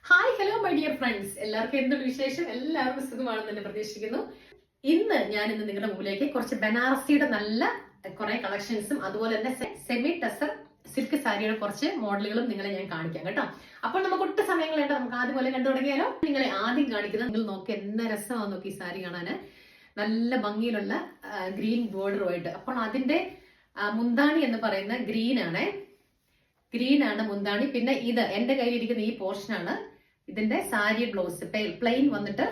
Hi hello my dear friends, എല്ലാവർക്കും എന്തൊരു വിശേഷം? എല്ലാവർക്കും സുഖമാണെന്ന് തന്നെ പ്രതീക്ഷിക്കുന്നു. ഇന്ന് നിങ്ങളുടെ മുമ്പിലേക്ക് കുറച്ച് ബനാറസിയുടെ നല്ല കുറെ കളക്ഷൻസും അതുപോലെ തന്നെ സെമി ടെസർ സിൽക്ക് സാരിയുടെ കുറച്ച് മോഡലുകളും നിങ്ങളെ ഞാൻ കാണിക്കാം കേട്ടോ. അപ്പോൾ നമുക്ക് ഒട്ടും സമയങ്ങൾ വേണ്ട, നമുക്ക് ആദ്യം കണ്ടു തുടങ്ങിയാലോ. നിങ്ങളെ ആദ്യം കാണിക്കുന്നത്, നിങ്ങൾ നോക്കി എന്ന രസമാണ് നോക്കി ഈ സാരി കാണാന്. നല്ല ഭംഗിയിലുള്ള ഗ്രീൻ ബോർഡറുമായിട്ട്. അപ്പോൾ അതിന്റെ മുന്താണി എന്ന് പറയുന്ന ഗ്രീൻ ആണ് മുന്താണി. പിന്നെ ഇത് എന്റെ കയ്യിലിരിക്കുന്ന ഈ പോർഷൻ ആണ് ഇതിന്റെ സാരി ബ്ലൗസ്. പ്ലെയിൻ വന്നിട്ട്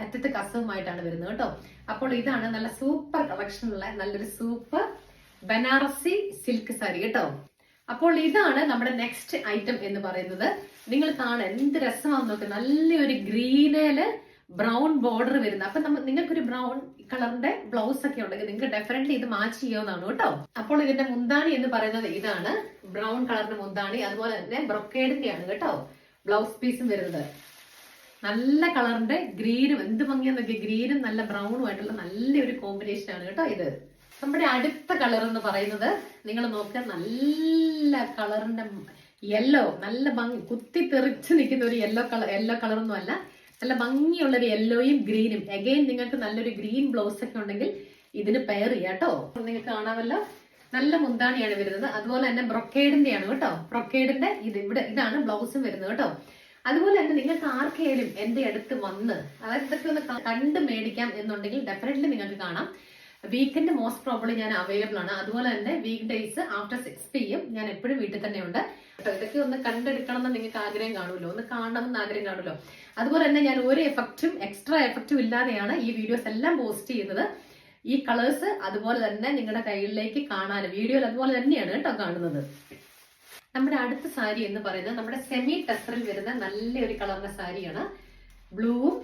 അറ്റത്ത് കസവുമായിട്ടാണ് വരുന്നത് കേട്ടോ. അപ്പോൾ ഇതാണ് നല്ല സൂപ്പർ കളക്ഷനുള്ള നല്ലൊരു സൂപ്പർ ബനാറസി സിൽക്ക് സാരി കേട്ടോ. അപ്പോൾ ഇതാണ് നമ്മുടെ നെക്സ്റ്റ് ഐറ്റം എന്ന് പറയുന്നത്. നിങ്ങൾ കാണാൻ എന്ത് രസമാണെന്ന് നോക്കുക. നല്ലൊരു ഗ്രീനില് ബ്രൗൺ ബോർഡർ വരുന്നത്. അപ്പൊ നിങ്ങൾക്കൊരു ബ്രൗൺ കളറിന്റെ ബ്ലൗസ് ഒക്കെ ഉണ്ടെങ്കിൽ നിങ്ങൾക്ക് ഡെഫിനറ്റ്ലി ഇത് മാച്ച് ചെയ്യാവുന്നതാണ് കേട്ടോ. അപ്പോൾ ഇതിന്റെ മുന്താണി എന്ന് പറയുന്നത് ഇതാണ്, ബ്രൗൺ കളറിന്റെ മുന്താണി. അതുപോലെ തന്നെ ബ്രൊക്കേഡിന്റെ ആണ് കേട്ടോ ബ്ലൗസ് പീസും വരുന്നത്. നല്ല കളറിന്റെ ഗ്രീനും, എന്ത് ഭംഗിയാന്നൊക്കെ, ഗ്രീനും നല്ല ബ്രൗണും ആയിട്ടുള്ള നല്ലൊരു കോമ്പിനേഷൻ ആണ് കേട്ടോ ഇത്. നമ്മുടെ അടുത്ത കളർ എന്ന് പറയുന്നത് നിങ്ങൾ നോക്കുക, നല്ല കളറിന്റെ യെല്ലോ, നല്ല ഭംഗി കുത്തി തെറിച്ച് നിൽക്കുന്ന ഒരു യെല്ലോ കളറൊന്നും അല്ല, നല്ല ഭംഗിയുള്ള ഒരു യെല്ലോയും ഗ്രീനും. അഗൈൻ നിങ്ങൾക്ക് നല്ലൊരു ഗ്രീൻ ബ്ലൗസ് ഒക്കെ ഉണ്ടെങ്കിൽ ഇതിന് പെയർ ചെയ്യാം കേട്ടോ. നിങ്ങൾക്ക് കാണാമല്ലോ, നല്ല മുന്താണിയാണ് വരുന്നത്. അതുപോലെ തന്നെ ബ്രൊക്കേഡിന്റെ ആണ് കേട്ടോ. ബ്രൊക്കേഡിന്റെ ഇതാണ് ബ്ലൗസും വരുന്നത് കേട്ടോ. അതുപോലെ തന്നെ നിങ്ങൾക്ക് ആർക്കെങ്കിലും എന്റെ അടുത്ത് വന്ന് അതായത് ഇതൊക്കെ ഒന്ന് കണ്ട് മേടിക്കാം എന്നുണ്ടെങ്കിൽ ഡെഫിനറ്റ്ലി നിങ്ങൾക്ക് കാണാം. വീക്കെൻഡ് മോസ്റ്റ് പ്രോബ്ലി ഞാൻ അവൈലബിൾ ആണ്. അതുപോലെ തന്നെ വീക്ക് ഡേയ്സ് ആഫ്റ്റർ 6 PM ഞാൻ എപ്പോഴും വീട്ടിൽ തന്നെ ഉണ്ട് കേട്ടോ. ഇതൊക്കെ ഒന്ന് കണ്ടെടുക്കണം എന്ന് നിങ്ങൾക്ക് ആഗ്രഹം കാണുമല്ലോ, ഒന്ന് കാണണമെന്ന് ആഗ്രഹം കാണുമല്ലോ. അതുപോലെ തന്നെ ഞാൻ ഒരു എക്സ്ട്രാ എഫക്റ്റും ഇല്ലാതെയാണ് ഈ വീഡിയോസ് എല്ലാം പോസ്റ്റ് ചെയ്യുന്നത്. ഈ കളേഴ്സ് അതുപോലെ തന്നെ നിങ്ങളുടെ കയ്യിലേക്ക് കാണാൻ വീഡിയോയിൽ അതുപോലെ തന്നെയാണ് കേട്ടോ കാണുന്നത്. നമ്മുടെ അടുത്ത സാരി എന്ന് പറയുന്നത് നമ്മുടെ സെമി ടെസറിൽ വരുന്ന നല്ലൊരു കളറിന്റെ സാരിയാണ്. ബ്ലൂവും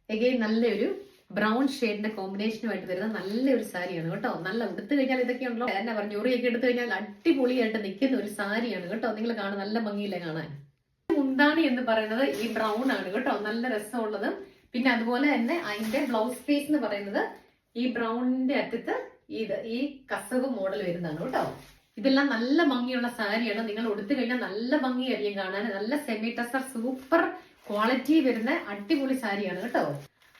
എഗെയിൻ നല്ലൊരു ബ്രൗൺ ഷെയ്ഡിന്റെ കോമ്പിനേഷനുമായിട്ട് വരുന്ന നല്ലൊരു സാരിയാണ് കേട്ടോ. നല്ല എടുത്തു കഴിഞ്ഞാൽ ഇതൊക്കെ ഉണ്ടല്ലോ, എന്നാ പറഞ്ഞു, ജോറിയൊക്കെ എടുത്തു കഴിഞ്ഞാൽ അടിപൊളിയായിട്ട് നിൽക്കുന്ന ഒരു സാരിയാണ് കേട്ടോ. നിങ്ങൾ കാണാൻ നല്ല ഭംഗിയില്ലേ കാണാൻ. മുന്താണി എന്ന് പറയുന്നത് ഈ ബ്രൗൺ ആണ് കേട്ടോ, നല്ല രസമുള്ളത്. പിന്നെ അതുപോലെ തന്നെ അതിന്റെ ബ്ലൗസ് പീസ് എന്ന് പറയുന്നത് ഈ ബ്രൗണിന്റെ അറ്റത്ത് ഈ കസവ് മോഡൽ വരുന്നതാണ് കേട്ടോ. ഇതെല്ലാം നല്ല ഭംഗിയുള്ള സാരിയാണ്. നിങ്ങൾ ഉടുത്തു കഴിഞ്ഞാൽ നല്ല ഭംഗിയായിരിക്കും കാണാൻ. നല്ല സെമി ടെസർ സൂപ്പർ ക്വാളിറ്റി വരുന്ന അടിപൊളി സാരിയാണ് കേട്ടോ.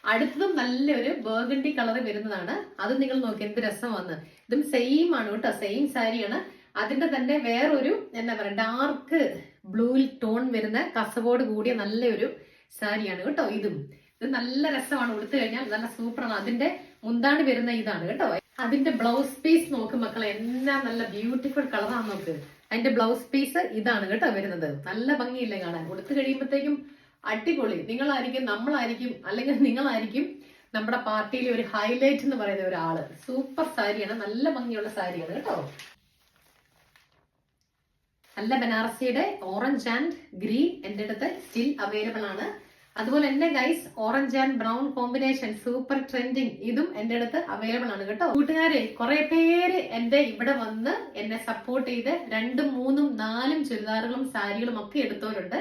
അടുത്തതും നല്ലൊരു ബർഗണ്ടി കളർ വരുന്നതാണ്. അത് നിങ്ങൾ നോക്കി എന്ത് രസമാണ്. ഇതും സെയിം ആണ് കേട്ടോ, സെയിം സാരിയാണ്. അതിന്റെ തന്നെ വേറൊരു എന്താ പറയുക ഡാർക്ക് ബ്ലൂ ടോൺ വരുന്ന കസവോട് കൂടിയ നല്ലൊരു സാരിയാണ് കേട്ടോ. ഇത് നല്ല രസമാണ്, ഉടുത്തു കഴിഞ്ഞാൽ നല്ല സൂപ്പറാണ്. അതിന്റെ മുന്താണി വരുന്ന ഇതാണ് കേട്ടോ. അതിന്റെ ബ്ലൗസ് പീസ് നോക്ക് മക്കളെ, എന്നാ നല്ല ബ്യൂട്ടിഫുൾ കളറാണ് നോക്ക്. അതിന്റെ ബ്ലൗസ് പീസ് ഇതാണ് കേട്ടോ വരുന്നത്. നല്ല ഭംഗിയില്ലേ കാണാൻ. ഉടുത്തു കഴിയുമ്പോഴത്തേക്കും അടിപൊളി. നമ്മളായിരിക്കും അല്ലെങ്കിൽ നിങ്ങളായിരിക്കും നമ്മുടെ പാർട്ടിയിലെ ഒരു ഹൈലൈറ്റ് എന്ന് പറയുന്ന ഒരാള്. സൂപ്പർ സാരിയാണ്, നല്ല ഭംഗിയുള്ള സാരിയാണ് കേട്ടോ. നല്ല ബനാറസിയുടെ ഓറഞ്ച് ആൻഡ് ഗ്രീൻ എന്റെ അടുത്ത് സ്റ്റിൽ അവൈലബിൾ ആണ്. അതുപോലെ എന്റെ guys orange and brown combination super trending, ഇതും എന്റെ അടുത്ത് അവൈലബിൾ ആണ് കേട്ടോ. കൂട്ടുകാരെ, കുറെ പേര് എന്റെ ഇവിടെ വന്ന് എന്നെ സപ്പോർട്ട് ചെയ്ത് 2, 3, 4 ചുരിദാറുകളും സാരികളും ഒക്കെ എടുത്തവരുണ്ട്.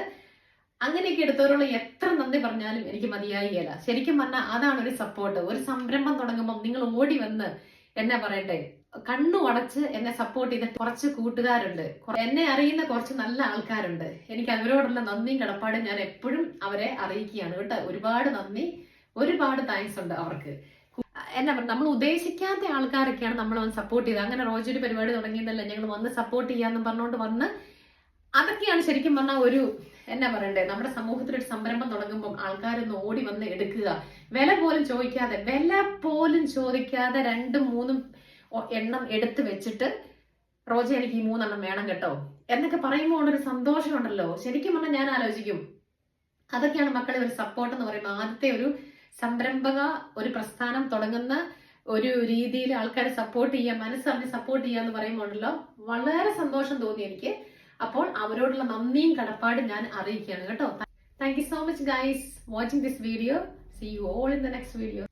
അങ്ങനെയൊക്കെ എടുത്തവരുള്ള എത്ര നന്ദി പറഞ്ഞാലും എനിക്ക് മതിയായില്ല. ശരിക്കും പറഞ്ഞാൽ അതാണ് ഒരു സപ്പോർട്ട്. ഒരു സംരംഭം തുടങ്ങുമ്പോൾ നിങ്ങൾ ഓടി വന്ന് എന്നാ പറയട്ടെ, കണ്ണു അടച്ച് എന്നെ സപ്പോർട്ട് ചെയ്ത കുറച്ച് കൂട്ടുകാരുണ്ട്, എന്നെ അറിയുന്ന കുറച്ച് നല്ല ആൾക്കാരുണ്ട്. എനിക്ക് അവരോടുള്ള നന്ദിയും കടപ്പാടും ഞാൻ എപ്പോഴും അവരെ അറിയിക്കുകയാണ് കേട്ടോ. ഒരുപാട് നന്ദി, ഒരുപാട് താങ്ക്സ് ഉണ്ട് അവർക്ക്. എന്നാ പറയുക, നമ്മൾ ഉദ്ദേശിക്കാത്ത ആൾക്കാരൊക്കെയാണ് നമ്മൾ വന്ന് സപ്പോർട്ട് ചെയ്തത്. അങ്ങനെ റോജൊരു പരിപാടി തുടങ്ങിയതല്ല, ഞങ്ങൾ വന്ന് സപ്പോർട്ട് ചെയ്യാന്ന് പറഞ്ഞുകൊണ്ട് വന്ന് അതൊക്കെയാണ് ശരിക്കും പറഞ്ഞാൽ ഒരു എന്നാ പറയണ്ടേ, നമ്മുടെ സമൂഹത്തിൽ ഒരു സംരംഭം തുടങ്ങുമ്പോൾ ആൾക്കാരൊന്ന് ഓടി വന്ന് എടുക്കുക. വില പോലും ചോദിക്കാതെ 2, 3 എണ്ണം എടുത്ത് വെച്ചിട്ട് റോജ എനിക്ക് ഈ 3 എണ്ണം വേണം കേട്ടോ എന്നൊക്കെ പറയുമ്പോൾ ഒരു സന്തോഷമുണ്ടല്ലോ. ശരിക്കും പറഞ്ഞാൽ ഞാൻ ആലോചിക്കും, അതൊക്കെയാണ് മക്കളെ ഒരു സപ്പോർട്ട് എന്ന് പറയുമ്പോൾ. ആദ്യത്തെ ഒരു സംരംഭക ഒരു പ്രസ്ഥാനം തുടങ്ങുന്ന ഒരു രീതിയിൽ ആൾക്കാരെ സപ്പോർട്ട് ചെയ്യുക, മനസ്സറിഞ്ഞ് സപ്പോർട്ട് ചെയ്യുക എന്ന് പറയുമ്പോൾ ഉണ്ടല്ലോ, വളരെ സന്തോഷം തോന്നി എനിക്ക്. അപ്പോൾ അവരോടുള്ള നന്ദിയും കടപ്പാടും ഞാൻ അറിയിക്കുകയാണ് കേട്ടോ. Thank you so much guys watching this video. See you all in the next video.